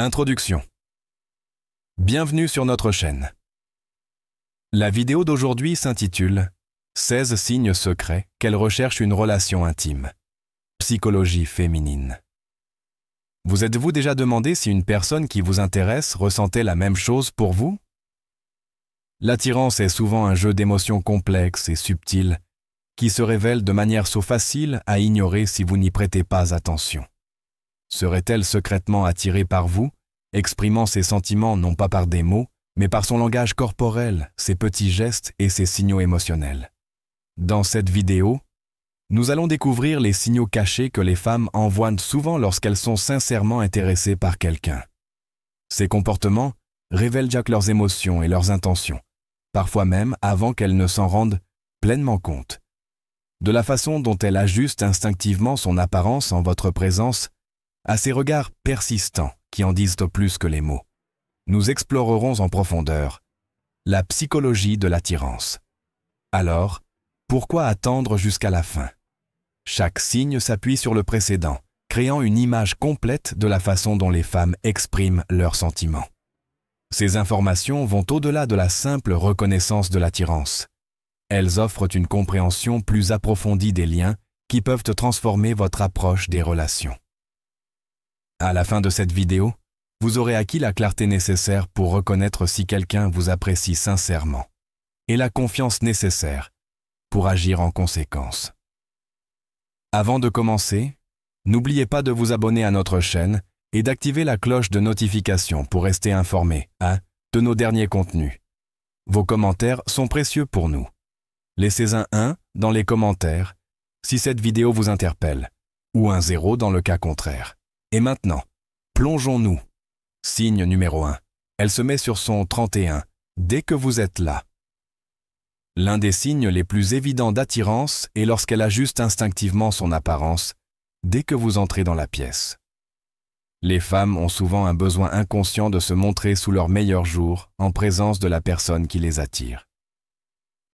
Introduction. Bienvenue sur notre chaîne. La vidéo d'aujourd'hui s'intitule « 16 signes secrets qu'elle recherche une relation intime. Psychologie féminine ». Vous êtes-vous déjà demandé si une personne qui vous intéresse ressentait la même chose pour vous? L'attirance est souvent un jeu d'émotions complexes et subtiles qui se révèle de manière so facile à ignorer si vous n'y prêtez pas attention. Serait-elle secrètement attirée par vous, exprimant ses sentiments non pas par des mots, mais par son langage corporel, ses petits gestes et ses signaux émotionnels? Dans cette vidéo, nous allons découvrir les signaux cachés que les femmes envoient souvent lorsqu'elles sont sincèrement intéressées par quelqu'un. Ces comportements révèlent déjà leurs émotions et leurs intentions, parfois même avant qu'elles ne s'en rendent pleinement compte. De la façon dont elle ajuste instinctivement son apparence en votre présence à ces regards persistants qui en disent plus que les mots. Nous explorerons en profondeur la psychologie de l'attirance. Alors, pourquoi attendre jusqu'à la fin? Chaque signe s'appuie sur le précédent, créant une image complète de la façon dont les femmes expriment leurs sentiments. Ces informations vont au-delà de la simple reconnaissance de l'attirance. Elles offrent une compréhension plus approfondie des liens qui peuvent transformer votre approche des relations. À la fin de cette vidéo, vous aurez acquis la clarté nécessaire pour reconnaître si quelqu'un vous apprécie sincèrement et la confiance nécessaire pour agir en conséquence. Avant de commencer, n'oubliez pas de vous abonner à notre chaîne et d'activer la cloche de notification pour rester informé de nos derniers contenus. Vos commentaires sont précieux pour nous. Laissez un 1 dans les commentaires si cette vidéo vous interpelle, ou un 0 dans le cas contraire. Et maintenant, plongeons-nous. Signe numéro 1. Elle se met sur son 31 dès que vous êtes là. L'un des signes les plus évidents d'attirance est lorsqu'elle ajuste instinctivement son apparence dès que vous entrez dans la pièce. Les femmes ont souvent un besoin inconscient de se montrer sous leur meilleur jour en présence de la personne qui les attire.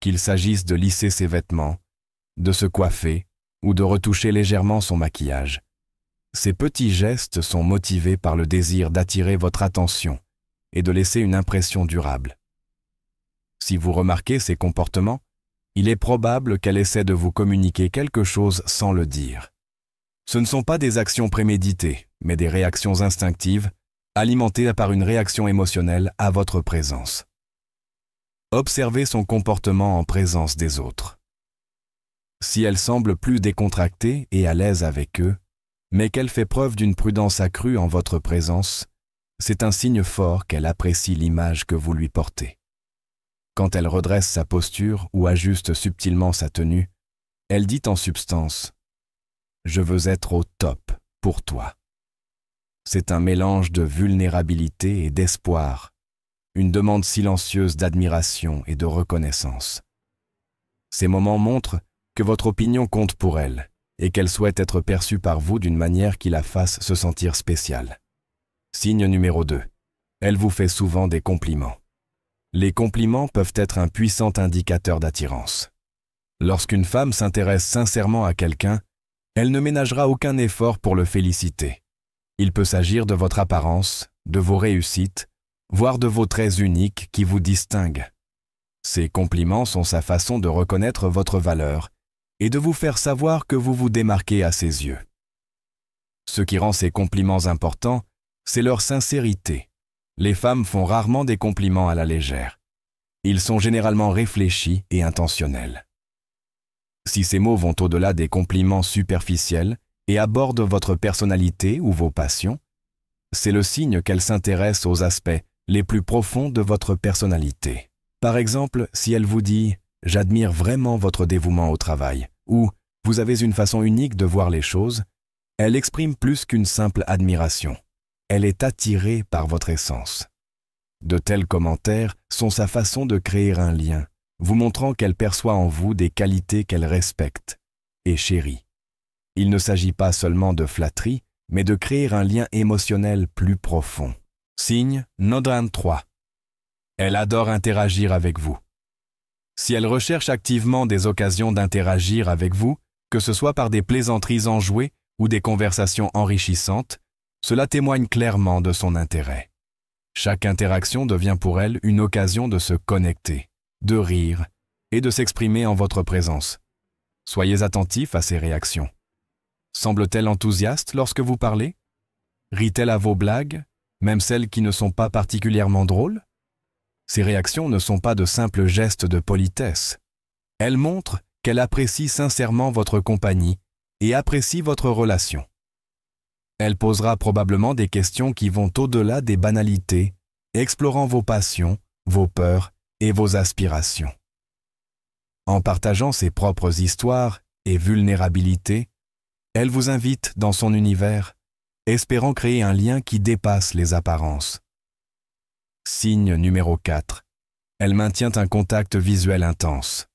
Qu'il s'agisse de lisser ses vêtements, de se coiffer ou de retoucher légèrement son maquillage. Ces petits gestes sont motivés par le désir d'attirer votre attention et de laisser une impression durable. Si vous remarquez ces comportements, il est probable qu'elle essaie de vous communiquer quelque chose sans le dire. Ce ne sont pas des actions préméditées, mais des réactions instinctives, alimentées par une réaction émotionnelle à votre présence. Observez son comportement en présence des autres. Si elle semble plus décontractée et à l'aise avec eux, mais qu'elle fait preuve d'une prudence accrue en votre présence, c'est un signe fort qu'elle apprécie l'image que vous lui portez. Quand elle redresse sa posture ou ajuste subtilement sa tenue, elle dit en substance « Je veux être au top pour toi ». C'est un mélange de vulnérabilité et d'espoir, une demande silencieuse d'admiration et de reconnaissance. Ces moments montrent que votre opinion compte pour elle et qu'elle souhaite être perçue par vous d'une manière qui la fasse se sentir spéciale. Signe numéro 2. Elle vous fait souvent des compliments. Les compliments peuvent être un puissant indicateur d'attirance. Lorsqu'une femme s'intéresse sincèrement à quelqu'un, elle ne ménagera aucun effort pour le féliciter. Il peut s'agir de votre apparence, de vos réussites, voire de vos traits uniques qui vous distinguent. Ces compliments sont sa façon de reconnaître votre valeur et de vous faire savoir que vous vous démarquez à ses yeux. Ce qui rend ces compliments importants, c'est leur sincérité. Les femmes font rarement des compliments à la légère. Ils sont généralement réfléchis et intentionnels. Si ces mots vont au-delà des compliments superficiels et abordent votre personnalité ou vos passions, c'est le signe qu'elle s'intéresse aux aspects les plus profonds de votre personnalité. Par exemple, si elle vous dit « J'admire vraiment votre dévouement au travail » ou « Vous avez une façon unique de voir les choses », elle exprime plus qu'une simple admiration. Elle est attirée par votre essence. De tels commentaires sont sa façon de créer un lien, vous montrant qu'elle perçoit en vous des qualités qu'elle respecte et chérit. Il ne s'agit pas seulement de flatterie, mais de créer un lien émotionnel plus profond. Signe numéro 3. Elle adore interagir avec vous. Si elle recherche activement des occasions d'interagir avec vous, que ce soit par des plaisanteries enjouées ou des conversations enrichissantes, Cela témoigne clairement de son intérêt. Chaque interaction devient pour elle une occasion de se connecter, de rire et de s'exprimer en votre présence. Soyez attentif à ses réactions. Semble-t-elle enthousiaste lorsque vous parlez? Rit-elle à vos blagues, même celles qui ne sont pas particulièrement drôles? Ces réactions ne sont pas de simples gestes de politesse. Elles montrent qu'elle apprécie sincèrement votre compagnie et apprécie votre relation. Elle posera probablement des questions qui vont au-delà des banalités, explorant vos passions, vos peurs et vos aspirations. En partageant ses propres histoires et vulnérabilités, elle vous invite dans son univers, espérant créer un lien qui dépasse les apparences. Signe numéro 4. Elle maintient un contact visuel intense.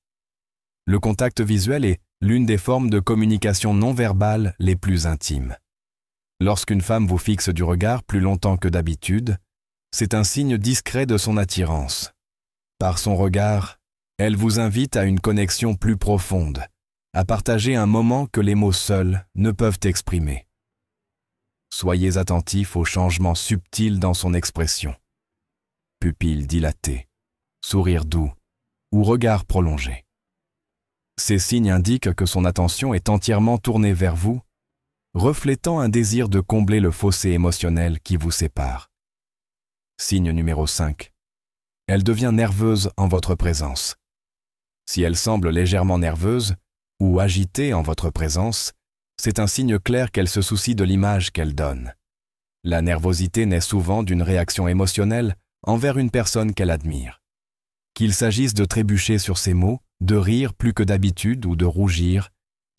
Le contact visuel est l'une des formes de communication non verbale les plus intimes. Lorsqu'une femme vous fixe du regard plus longtemps que d'habitude, c'est un signe discret de son attirance. Par son regard, elle vous invite à une connexion plus profonde, à partager un moment que les mots seuls ne peuvent exprimer. Soyez attentif aux changements subtils dans son expression. Pupilles dilatées, sourire doux ou regard prolongé. Ces signes indiquent que son attention est entièrement tournée vers vous, reflétant un désir de combler le fossé émotionnel qui vous sépare. Signe numéro 5. Elle devient nerveuse en votre présence. Si elle semble légèrement nerveuse ou agitée en votre présence, c'est un signe clair qu'elle se soucie de l'image qu'elle donne. La nervosité naît souvent d'une réaction émotionnelle envers une personne qu'elle admire. Qu'il s'agisse de trébucher sur ses mots, de rire plus que d'habitude ou de rougir,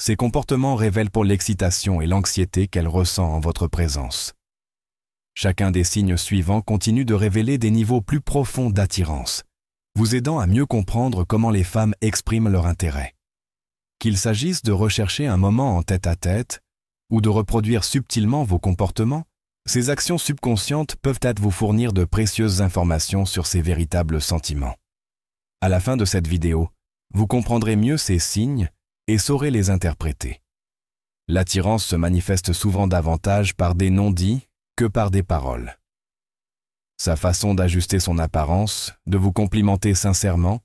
ces comportements révèlent pour l'excitation et l'anxiété qu'elle ressent en votre présence. Chacun des signes suivants continue de révéler des niveaux plus profonds d'attirance, vous aidant à mieux comprendre comment les femmes expriment leur intérêt. Qu'il s'agisse de rechercher un moment en tête-à-tête ou de reproduire subtilement vos comportements, ces actions subconscientes peuvent vous fournir de précieuses informations sur ses véritables sentiments. À la fin de cette vidéo, vous comprendrez mieux ces signes et saurez les interpréter. L'attirance se manifeste souvent davantage par des non-dits que par des paroles. Sa façon d'ajuster son apparence, de vous complimenter sincèrement,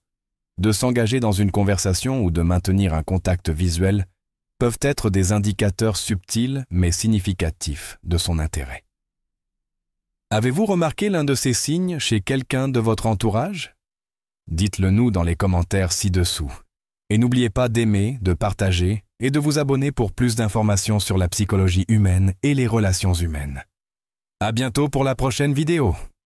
de s'engager dans une conversation ou de maintenir un contact visuel peuvent être des indicateurs subtils mais significatifs de son intérêt. Avez-vous remarqué l'un de ces signes chez quelqu'un de votre entourage? Dites-le nous dans les commentaires ci-dessous. Et n'oubliez pas d'aimer, de partager et de vous abonner pour plus d'informations sur la psychologie humaine et les relations humaines. À bientôt pour la prochaine vidéo.